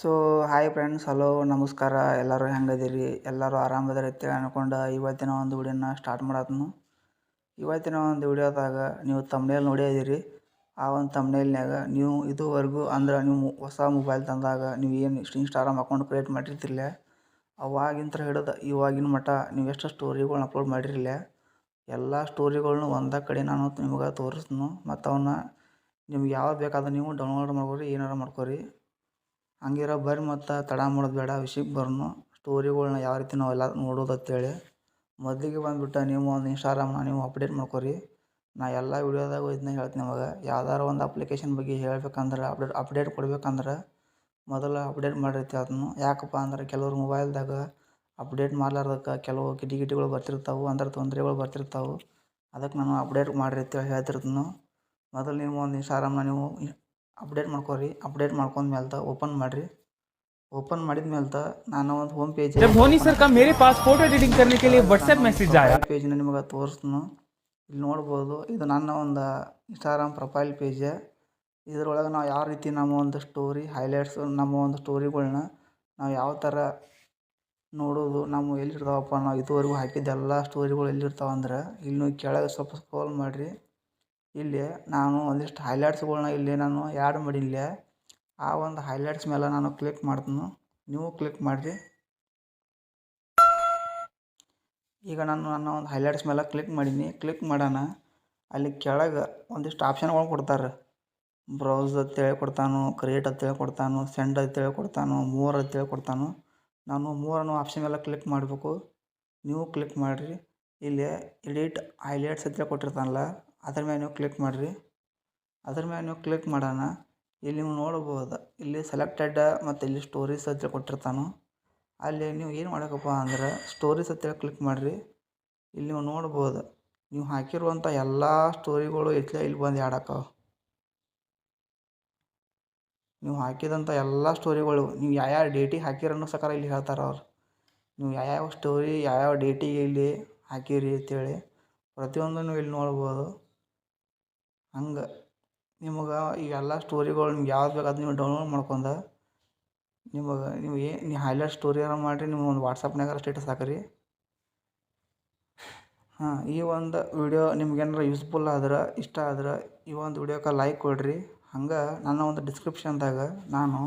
So hi friends, hello, ನಮಸ್ಕಾರ. ಎಲ್ಲರೂ ಹೆಂಗದಿರಿ? ಎಲ್ಲರೂ ಆರಾಮದಿರಿ ಅಂತ ಅನ್ಕೊಂಡು ಇವತ್ತಿನ ಒಂದು ವಿಡಿಯೋನ ಸ್ಟಾರ್ಟ್ ಮಾಡತ್ನು. ಇವತ್ತಿನ ಒಂದು ವಿಡಿಯೋದಾಗ ನೀವು ತಮ್ನೇಲ್ ನೋಡಿದಿರಿ. ಆ ಒಂದು ತಮ್ನೇಲ್ನಾಗ ನೀವು ಇದುವರೆಗೂ ಅಂದ್ರೆ ನೀವು ಹೊಸ ಮೊಬೈಲ್ ತಂದಾಗ ನೀವು ಏನು ಇನ್ಸ್ಟಾಗ್ರಾಮ್ ಅಕೌಂಟ್ ಕ್ರಿಯೇಟ್ ಮಾಡಿರ್ತಿರಲ್ಲ, ಅವಾಗಿಂತ ಹಿಡಿದು ಇವಾಗಿನ ಮಟ್ಟ ನೀವು ಎಷ್ಟು ಸ್ಟೋರಿಗಳ್ನ ಅಪ್ಲೋಡ್ ಮಾಡಿರಲಿಲ್ಲ, ಎಲ್ಲ ಸ್ಟೋರಿಗಳ್ನು ಒಂದೇ ಕಡೆ ನಾನು ನಿಮ್ಗೆ ತೋರಿಸ್ತೀನಿ. ಮತ್ತು ಅವನ್ನ ನಿಮ್ಗೆ ಯಾವ್ದು ಬೇಕಾದ್ರೆ ನೀವು ಡೌನ್ಲೋಡ್ ಮಾಡ್ಕೊರಿ, ಏನಾರು ಮಾಡ್ಕೊರಿ. ಹಂಗಿರೋ ಬರ್ರಿ ಮತ್ತು ತಡ ಮಾಡೋದು ಬೇಡ, ವಿಷಯಕ್ಕೆ ಬರ್ನು. ಸ್ಟೋರಿಗಳ್ನ ಯಾವ ರೀತಿ ನಾವೆಲ್ಲ ನೋಡೋದು ಅಂತೇಳಿ ಮೊದಲಿಗೆ ಬಂದುಬಿಟ್ಟು ನೀವು ಒಂದು ಇನ್ಸ್ಟಾಗ್ರಾಮ್ನ ನೀವು ಅಪ್ಡೇಟ್ ಮಾಡ್ಕೊರಿ. ನಾ ಎಲ್ಲ ವೀಡಿಯೋದಾಗ ಇದನ್ನ ಹೇಳ್ತೀನಿ ನಿಮಗೆ. ಯಾವ್ದಾರು ಒಂದು ಅಪ್ಲಿಕೇಶನ್ ಬಗ್ಗೆ ಹೇಳ್ಬೇಕಂದ್ರೆ ಅಪ್ಡೇಟ್ ಕೊಡ್ಬೇಕಂದ್ರೆ ಮೊದಲು ಅಪ್ಡೇಟ್ ಮಾಡಿರ್ತೀವಿ ಅದನ್ನು. ಯಾಕಪ್ಪ ಅಂದ್ರೆ ಕೆಲವ್ರು ಮೊಬೈಲ್ದಾಗ ಅಪ್ಡೇಟ್ ಮಾಡ್ಲಾರ್ದಕ್ಕೆ ಕೆಲವು ಕಿಟಿಗಳು ಬರ್ತಿರ್ತಾವೆ, ಅಂದ್ರೆ ತೊಂದರೆಗಳು ಬರ್ತಿರ್ತಾವೆ. ಅದಕ್ಕೆ ನಾನು ಅಪ್ಡೇಟ್ ಮಾಡಿರ್ತೀವಿ ಹೇಳ್ತಿರ್ತೀನಿ. ಮೊದಲು ನೀವು ಒಂದು ಇನ್ಸ್ಟಾಗ್ರಾಮ್ನ ನೀವು ಅಪ್ಡೇಟ್ ಮಾಡ್ಕೊರಿ. ಅಪ್ಡೇಟ್ ಮಾಡ್ಕೊಂಡ್ಮೇಲೆ ಓಪನ್ ಮಾಡಿರಿ. ओपन ಮಾಡಿದ ಮೇಲೆ ನಾನು ಒಂದು ಹೋಮ್ ಪೇಜ್ जब धोनी सर का मेरे पास फोटो एडिटिंग करने के लिए व्हाट्सएप मैसेज आया ಪೇಜ್ನ ನಿಮಗೆ ತೋರಿಸ್ತೀನಿ. ಇಲ್ಲಿ ನೋಡ್ಬೋದು, ಇದು ನನ್ನ ಒಂದು ಇನ್ಸ್ಟಾಗ್ರಾಮ್ ಪ್ರೊಫೈಲ್ ಪೇಜ್. ಇದರೊಳಗೆ ನಾವು ಯಾವ ರೀತಿ ನಮ್ಮ ಒಂದು ಸ್ಟೋರಿ ಹೈಲೈಟ್ಸ್, ನಮ್ಮ ಒಂದು ಸ್ಟೋರಿಗಳ್ನ ನಾವು ಯಾವ ಥರ ನೋಡೋದು, ನಮ್ಮ ಎಲ್ಲಿರ್ತಾವಪ್ಪ, ನಾವು ಇದುವರೆಗೂ ಹಾಕಿದ್ದೆಲ್ಲ ಸ್ಟೋರಿಗಳು ಎಲ್ಲಿರ್ತಾವೆ ಅಂದ್ರೆ ಇಲ್ಲಿ ಕೆಳಗೆ ಸ್ವಲ್ಪ ಸ್ಕ್ರೋಲ್ ಮಾಡಿರಿ. ಇಲ್ಲಿ ನಾನು ಒಂದಿಷ್ಟು ಹೈಲೈಟ್ಸ್ಗಳ್ನ ಇಲ್ಲಿ ನಾನು ಆ್ಯಡ್ ಮಾಡಿಲ್ಲ. ಆ ಒಂದು ಹೈಲೈಟ್ಸ್ ಮೇಲೆ ನಾನು ಕ್ಲಿಕ್ ಮಾಡ್ತೀನಿ. ನೀವು ಕ್ಲಿಕ್ ಮಾಡಿರಿ. ಈಗ ನಾನು ನನ್ನ ಒಂದು ಹೈಲೈಟ್ಸ್ ಮೇಲೆ ಕ್ಲಿಕ್ ಮಾಡೀನಿ. ಕ್ಲಿಕ್ ಮಾಡೋಣ, ಅಲ್ಲಿ ಕೆಳಗೆ ಒಂದಿಷ್ಟು ಆಪ್ಷನ್ಗಳು ಕೊಡ್ತಾರೆ. ಬ್ರೌಸ್ ಅಂತೇಳಿ ಕೊಡ್ತಾನು, ಕ್ರಿಯೇಟ್ ಅಂತೇಳಿ ಕೊಡ್ತಾನು, ಸೆಂಡ್ ಅಂತೇಳಿ ಕೊಡ್ತಾನು, ಮೋರ್ ಅಂತೇಳಿ ಕೊಡ್ತಾನು. ನಾನು ಮೋರ್ ಅನ್ನೋ ಆಪ್ಷನ್ ಮೇಲೆ ಕ್ಲಿಕ್ ಮಾಡಬೇಕು. ನೀವು ಕ್ಲಿಕ್ ಮಾಡಿರಿ. ಇಲ್ಲಿ ಎಡಿಟ್ ಹೈಲೈಟ್ಸ್ ಅಂತೇಳಿ ಕೊಟ್ಟಿರ್ತಾನಲ್ಲ, ಅದ್ರ ಮೇಲೆ ನೀವು ಕ್ಲಿಕ್ ಮಾಡಿರಿ. ಅದ್ರ ಮೇಲೆ ನೀವು ಕ್ಲಿಕ್ ಮಾಡೋಣ, ಇಲ್ಲಿ ನೀವು ನೋಡ್ಬೋದು, ಇಲ್ಲಿ ಸೆಲೆಕ್ಟೆಡ್ ಮತ್ತು ಇಲ್ಲಿ ಸ್ಟೋರೀಸ್ ಅಂತೇಳಿ ಕೊಟ್ಟಿರ್ತಾನು. ಅಲ್ಲಿ ನೀವು ಏನು ಮಾಡಬೇಕಪ್ಪ ಅಂದ್ರೆ ಸ್ಟೋರೀಸ್ ಅಂತೇಳಿ ಕ್ಲಿಕ್ ಮಾಡಿರಿ. ಇಲ್ಲಿ ನೀವು ನೋಡ್ಬೋದು, ನೀವು ಹಾಕಿರುವಂಥ ಎಲ್ಲ ಸ್ಟೋರಿಗಳು ಇಲ್ಲಿ ಬಂದು ಆ್ಯಡ್ ಆಕಾವೆ. ನೀವು ಹಾಕಿದಂಥ ಎಲ್ಲ ಸ್ಟೋರಿಗಳು ನೀವು ಯಾವ್ಯಾವ ಡೇಟಿಗೆ ಹಾಕಿರನ್ನೋ ಸಕಾರ ಇಲ್ಲಿ ಹೇಳ್ತಾರೆ ಅವ್ರು. ನೀವು ಯಾವ್ಯಾವ ಸ್ಟೋರಿ ಯಾವ್ಯಾವ ಡೇಟಿಗೆ ಇಲ್ಲಿ ಹಾಕಿರಿ ಅಂತೇಳಿ ಪ್ರತಿಯೊಂದನ್ನು ಇಲ್ಲಿ ನೋಡ್ಬೋದು. ಹಂಗೆ ನಿಮಗೆ ಇವೆಲ್ಲ ಸ್ಟೋರಿಗಳು ನಿಮ್ಗೆ ಯಾವ್ದು ಬೇಕು ಅದು ನೀವು ಡೌನ್ಲೋಡ್ ಮಾಡ್ಕೊಂಡು ನಿಮಗೆ ನೀವು ಹೈಲೈಟ್ ಸ್ಟೋರಿಯಾರ ಮಾಡಿರಿ. ನೀವು ಒಂದು ವಾಟ್ಸಪ್ನಾಗ ಸ್ಟೇಟಸ್ ಹಾಕಿರಿ. ಈ ಒಂದು ವಿಡಿಯೋ ನಿಮ್ಗೇನಾರ ಯೂಸ್ಫುಲ್ ಆದ್ರೆ, ಇಷ್ಟ ಆದ್ರೆ ಈ ಒಂದು ವಿಡಿಯೋಕ್ಕೆ ಲೈಕ್ ಕೊಡಿರಿ. ಹಂಗೆ ನನ್ನ ಒಂದು ಡಿಸ್ಕ್ರಿಪ್ಷನ್ದಾಗ ನಾನು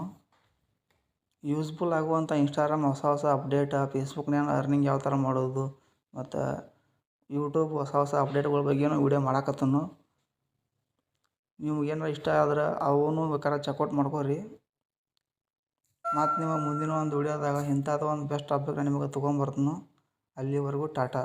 ಯೂಸ್ಫುಲ್ ಆಗುವಂಥ ಇನ್ಸ್ಟಾಗ್ರಾಮ್ ಹೊಸ ಅಪ್ಡೇಟ್, ಫೇಸ್ಬುಕ್ನಾಗ ಅರ್ನಿಂಗ್ ಯಾವ ಥರ ಮಾಡೋದು ಮತ್ತು ಯೂಟ್ಯೂಬ್ ಹೊಸ ಅಪ್ಡೇಟ್ಗಳ ಬಗ್ಗೆನೂ ವಿಡಿಯೋ ಮಾಡಾಕತ್ತನು. ನಿಮ್ಗೆ ಏನಾರ ಇಷ್ಟ ಆದ್ರೆ ಅವನು ಬೇಕಾದ್ರೆ ಚೆಕ್ಔಟ್ ಮಾಡ್ಕೊರಿ. ಮತ್ತು ನಿಮಗೆ ಮುಂದಿನ ಒಂದು ವಿಡಿಯೋದಾಗ ಇಂಥದ್ದು ಒಂದು ಬೆಸ್ಟ್ ಟಾಪಿಕ್ನ ನಿಮಗೆ ತೊಗೊಂಬರ್ತೀನಿ. ಅಲ್ಲಿವರೆಗೂ ಟಾಟಾ.